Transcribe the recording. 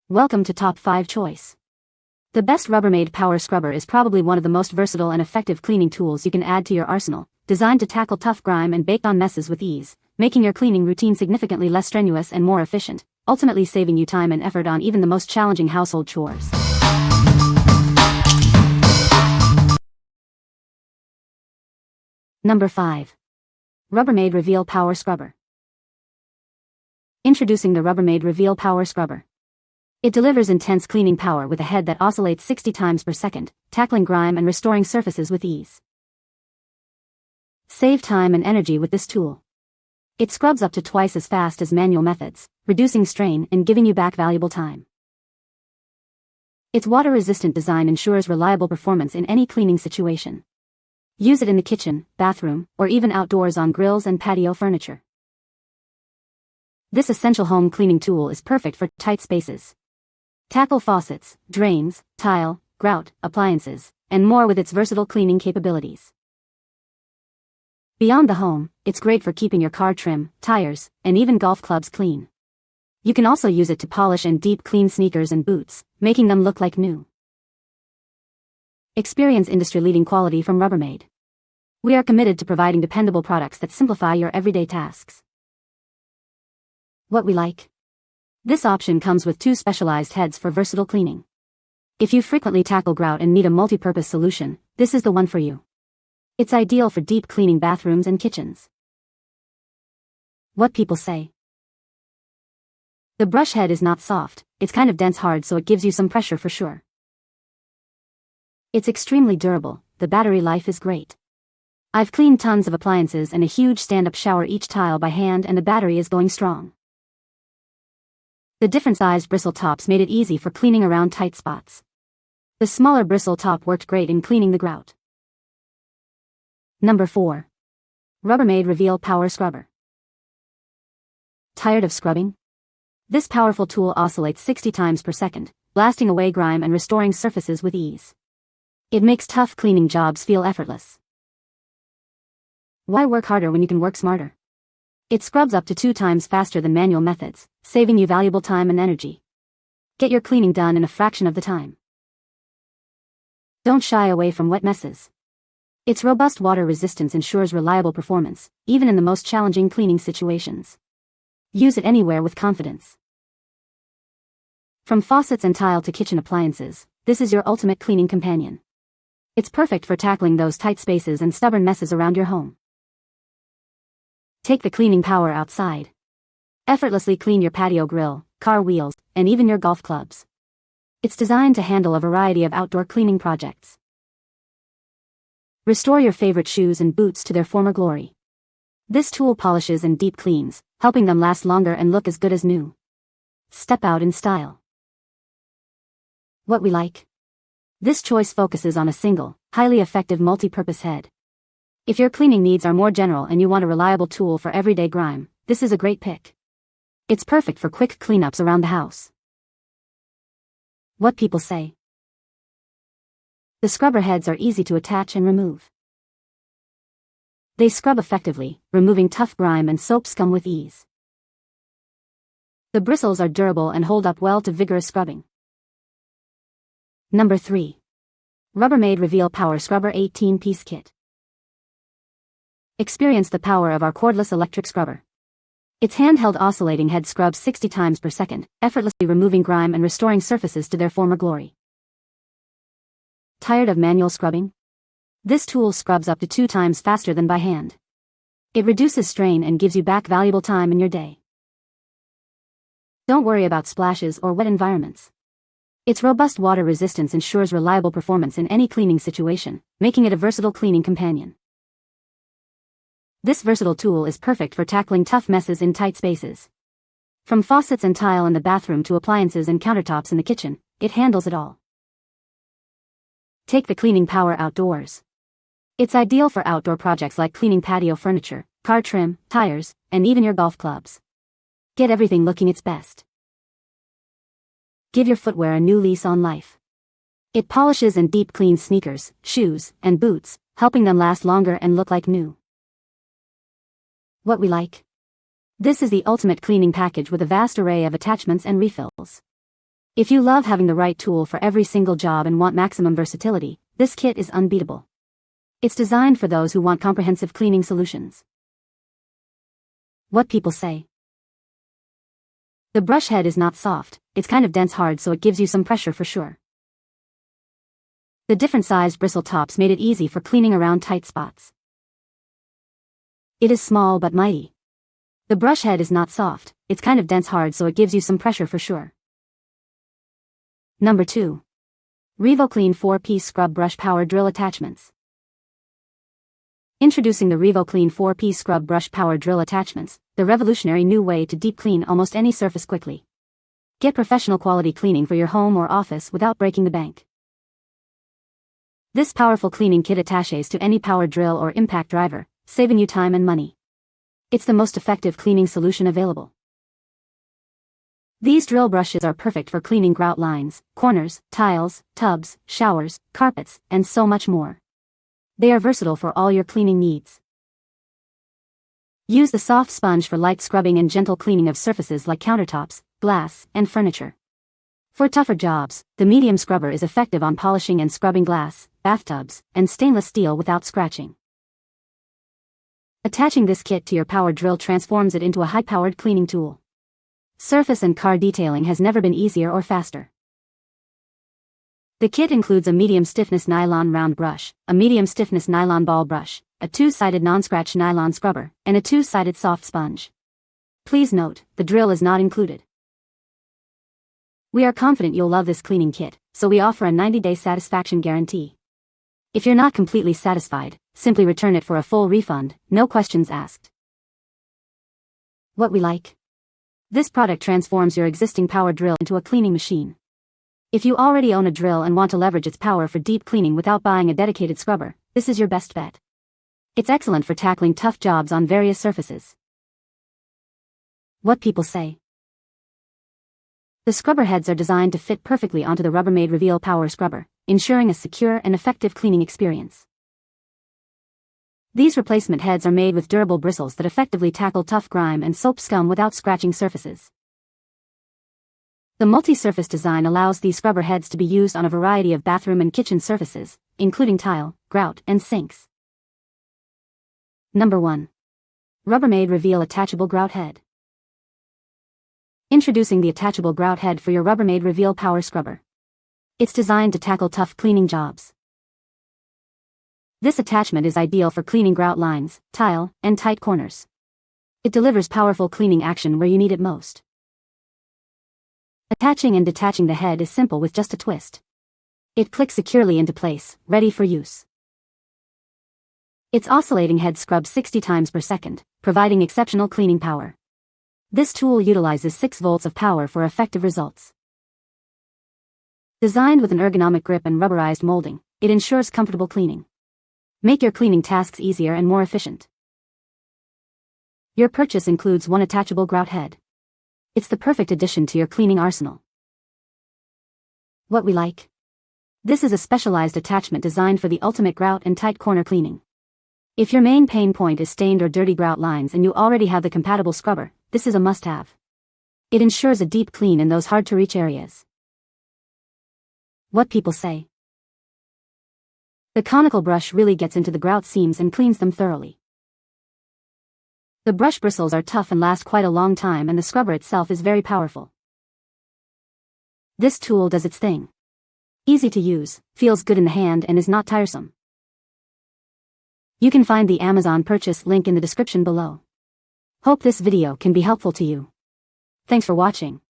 Welcome to Top 5 Choice. The best Rubbermaid Power Scrubber is probably one of the most versatile and effective cleaning tools you can add to your arsenal, designed to tackle tough grime and baked-on messes with ease, making your cleaning routine significantly less strenuous and more efficient, ultimately saving you time and effort on even the most challenging household chores. Number 5. Rubbermaid Power Scrubber. Introducing the Rubbermaid Power Scrubber. It delivers intense cleaning power with a head that oscillates 60 times per second, tackling grime and restoring surfaces with ease. Save time and energy with this tool. It scrubs up to twice as fast as manual methods, reducing strain and giving you back valuable time. Its water-resistant design ensures reliable performance in any cleaning situation. Use it in the kitchen, bathroom, or even outdoors on grills and patio furniture. This essential home cleaning tool is perfect for tight spaces. Tackle faucets, drains, tile, grout, appliances, and more with its versatile cleaning capabilities. Beyond the home, it's great for keeping your car trim, tires, and even golf clubs clean. You can also use it to polish and deep clean sneakers and boots, making them look like new. Experience industry-leading quality from Rubbermaid. We are committed to providing dependable products that simplify your everyday tasks. What we like. This option comes with 2 specialized heads for versatile cleaning. If you frequently tackle grout and need a multi-purpose solution, this is the one for you. It's ideal for deep cleaning bathrooms and kitchens. What people say. The brush head is not soft, it's kind of dense hard, so it gives you some pressure for sure. It's extremely durable, the battery life is great. I've cleaned tons of appliances and a huge stand-up shower each tile by hand, and the battery is going strong. The different-sized bristle tops made it easy for cleaning around tight spots. The smaller bristle top worked great in cleaning the grout. Number 4. Rubbermaid Power Scrubber. Tired of scrubbing? This powerful tool oscillates 60 times per second, blasting away grime and restoring surfaces with ease. It makes tough cleaning jobs feel effortless. Why work harder when you can work smarter? It scrubs up to 2 times faster than manual methods, saving you valuable time and energy. Get your cleaning done in a fraction of the time. Don't shy away from wet messes. Its robust water resistance ensures reliable performance, even in the most challenging cleaning situations. Use it anywhere with confidence. From faucets and tile to kitchen appliances, this is your ultimate cleaning companion. It's perfect for tackling those tight spaces and stubborn messes around your home. Take the cleaning power outside. Effortlessly clean your patio grill, car wheels, and even your golf clubs. It's designed to handle a variety of outdoor cleaning projects. Restore your favorite shoes and boots to their former glory. This tool polishes and deep cleans, helping them last longer and look as good as new. Step out in style. What we like. This choice focuses on a single, highly effective multi-purpose head. If your cleaning needs are more general and you want a reliable tool for everyday grime, this is a great pick. It's perfect for quick cleanups around the house. What people say. The scrubber heads are easy to attach and remove. They scrub effectively, removing tough grime and soap scum with ease. The bristles are durable and hold up well to vigorous scrubbing. Number 3. Rubbermaid Power Scrubber 18-piece kit. Experience the power of our cordless electric scrubber. Its handheld oscillating head scrubs 60 times per second, effortlessly removing grime and restoring surfaces to their former glory. Tired of manual scrubbing? This tool scrubs up to 2 times faster than by hand. It reduces strain and gives you back valuable time in your day. Don't worry about splashes or wet environments. Its robust water resistance ensures reliable performance in any cleaning situation, making it a versatile cleaning companion. This versatile tool is perfect for tackling tough messes in tight spaces. From faucets and tile in the bathroom to appliances and countertops in the kitchen, it handles it all. Take the cleaning power outdoors. It's ideal for outdoor projects like cleaning patio furniture, car trim, tires, and even your golf clubs. Get everything looking its best. Give your footwear a new lease on life. It polishes and deep cleans sneakers, shoes, and boots, helping them last longer and look like new. What we like. This is the ultimate cleaning package with a vast array of attachments and refills. If you love having the right tool for every single job and want maximum versatility, this kit is unbeatable. It's designed for those who want comprehensive cleaning solutions. What people say. The brush head is not soft, it's kind of dense hard, so it gives you some pressure for sure. The different sized bristle tops made it easy for cleaning around tight spots. It is small but mighty. The brush head is not soft, it's kind of dense hard, so it gives you some pressure for sure. Number 2. RevoClean 4-piece Scrub Brush Power Drill Attachments. Introducing the RevoClean 4-piece Scrub Brush Power Drill Attachments, the revolutionary new way to deep clean almost any surface quickly. Get professional quality cleaning for your home or office without breaking the bank. This powerful cleaning kit attaches to any power drill or impact driver, saving you time and money. It's the most effective cleaning solution available. These drill brushes are perfect for cleaning grout lines, corners, tiles, tubs, showers, carpets, and so much more. They are versatile for all your cleaning needs. Use the soft sponge for light scrubbing and gentle cleaning of surfaces like countertops, glass, and furniture. For tougher jobs, the medium scrubber is effective on polishing and scrubbing glass, bathtubs, and stainless steel without scratching. Attaching this kit to your power drill transforms it into a high-powered cleaning tool. Surface and car detailing has never been easier or faster. The kit includes a medium stiffness nylon round brush, a medium stiffness nylon ball brush, a 2-sided non-scratch nylon scrubber, and a 2-sided soft sponge. Please note, the drill is not included. We are confident you'll love this cleaning kit, so we offer a 90-day satisfaction guarantee. If you're not completely satisfied, simply return it for a full refund, no questions asked. What we like. This product transforms your existing power drill into a cleaning machine. If you already own a drill and want to leverage its power for deep cleaning without buying a dedicated scrubber, this is your best bet. It's excellent for tackling tough jobs on various surfaces. What people say. The scrubber heads are designed to fit perfectly onto the Rubbermaid Power Scrubber, ensuring a secure and effective cleaning experience. These replacement heads are made with durable bristles that effectively tackle tough grime and soap scum without scratching surfaces. The multi-surface design allows these scrubber heads to be used on a variety of bathroom and kitchen surfaces, including tile, grout, and sinks. Number 1. Rubbermaid Attachable Grout Head. Introducing the Attachable Grout Head for your Rubbermaid Power Scrubber. It's designed to tackle tough cleaning jobs. This attachment is ideal for cleaning grout lines, tile, and tight corners. It delivers powerful cleaning action where you need it most. Attaching and detaching the head is simple with just a twist. It clicks securely into place, ready for use. Its oscillating head scrubs 60 times per second, providing exceptional cleaning power. This tool utilizes 6 volts of power for effective results. Designed with an ergonomic grip and rubberized molding, it ensures comfortable cleaning. Make your cleaning tasks easier and more efficient. Your purchase includes one attachable grout head. It's the perfect addition to your cleaning arsenal. What we like. This is a specialized attachment designed for the ultimate grout and tight corner cleaning. If your main pain point is stained or dirty grout lines and you already have the compatible scrubber, this is a must-have. It ensures a deep clean in those hard-to-reach areas. What people say. The conical brush really gets into the grout seams and cleans them thoroughly. The brush bristles are tough and last quite a long time, and the scrubber itself is very powerful. This tool does its thing. Easy to use, feels good in the hand, and is not tiresome. You can find the Amazon purchase link in the description below. Hope this video can be helpful to you. Thanks for watching.